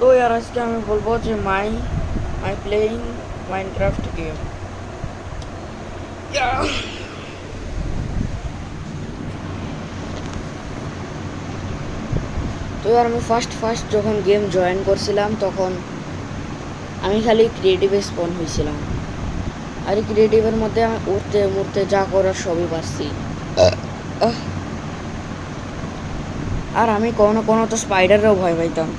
তো यार আজকে আমি বলবো যে মাই প্লেইং মাইনক্রাফট গেম। তো यार আমি ফার্স্ট যখন গেম জয়েন করছিলাম তখন আমি খালি ক্রিয়েটিভে স্পন হয়েছিলাম, আর এই ক্রিয়েটিভের মধ্যে আমি উঠতে মুড়তে যা করার সবই পারছি। আর আমি কোনো কোনো তো স্পাইডারেও ভয় পাইতাম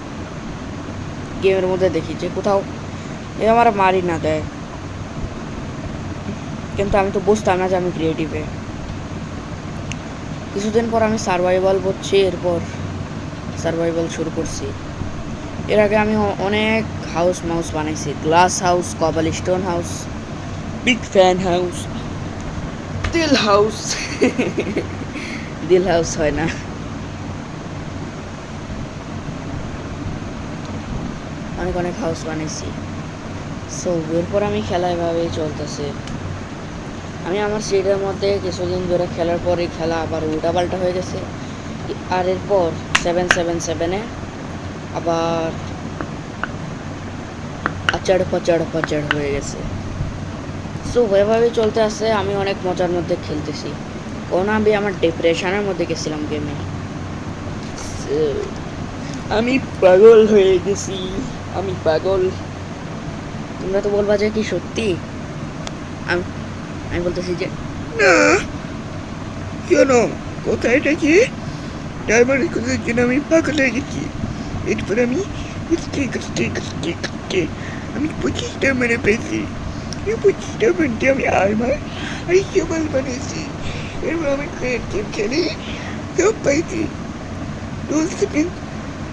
গেমের মধ্যে, দেখি যে কোথাও এ আমার মারি না দেয়, কিন্তু আমি তো বুঝতাম না যে আমি ক্রিয়েটিভে। কিছুদিন পর আমি সার্ভাইভাল বুঝছি, এরপর সার্ভাইভাল শুরু করছি। এর আগে আমি অনেক হাউস মাউস বানাইছি, গ্লাস হাউস, কবল stone house, big fan house, দিল হাউস দিল হাউস হয় না, অনেক অনেক হাউস বানাইছি। সো এরপর আমি খেলা এভাবেই চলতেছে। আমি আমার সিটের মধ্যে কিছুদিন ধরে খেলার পরে খেলা আবার উল্টাপাল্টা হয়ে গেছে, আর এরপর 777-এ আবার আচাড় পাচাড় হয়ে গেছে। সো এভাবে চলতে আসছে, আমি অনেক মজার মধ্যে খেলতেছি। কোনো আমি আমার ডিপ্রেশনের মধ্যে গেছিলাম গেমে। আমি পাগল হয়ে গেছি, আমি পাগল। তোমরা তো বলবা যে কি সত্যি? আমি বলতেছি যে না। কেন? কোথায় কি ডায়মন্ড খোঁজার জন্য আমি পাগল হয়ে গেছি। এরপর আমি আমি 25টা মেরে পেয়েছি। এই 25টা মধ্যে আমি আর্মার আর কেবল বানিয়েছি। এরপর আমি ক্রিয়েটিভ খেলে সব পাইছি। Tool cement,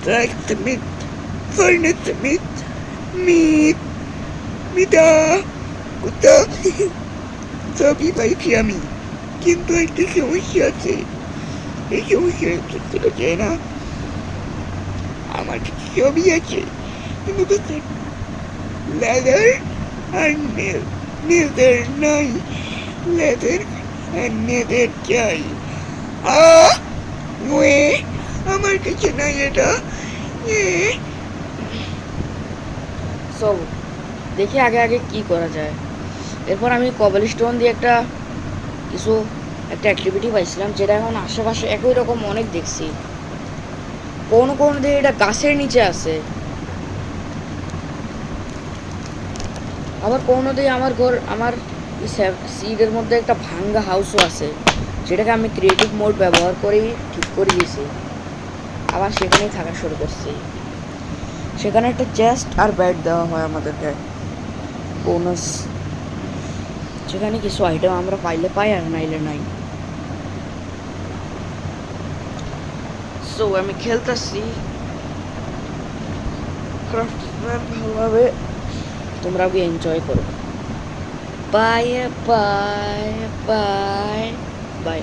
truck cement, furnace cement, মিট, মিটা, কুত্তা সবই পাইছি আমি। কিন্তু একটা সমস্যা আছে, এই সমস্যার ক্ষেত্রে যায় না। আমার কাছে সবই আছে, কিন্তু লেদার আর নেদার নাই। লেদার আর নেদার চাই। আমার কাছে নাই এটা। সব দেখি আগে আগে কি করা যায়। এরপর আমি কবল স্টোন দিয়ে একটা অ্যাক্টিভিটি পাইছিলাম, যেটা এখন আশেপাশে একই রকম অনেক দেখছি। কোন দিয়ে এটা গাছের নিচে আছে, আবার কোনো দিয়ে আমার সিডের মধ্যে একটা ভাঙ্গা হাউসও আছে, যেটাকে আমি ক্রিয়েটিভ মোড ব্যবহার করেই ঠিক করে দিয়েছি। আবার সেখানেই থাকা শুরু করছি। সেখানে একটা চেস্ট আর ব্যাড দেওয়া হয় আমাদেরকে বোনাস। সেখানে কিছু আইটেম আমরা পাইলে পাই আর নাইলে নাই। সো আমি খেলতেছি ভালোভাবে, তোমরা ওকে এনজয় করো। Bye bye bye bye.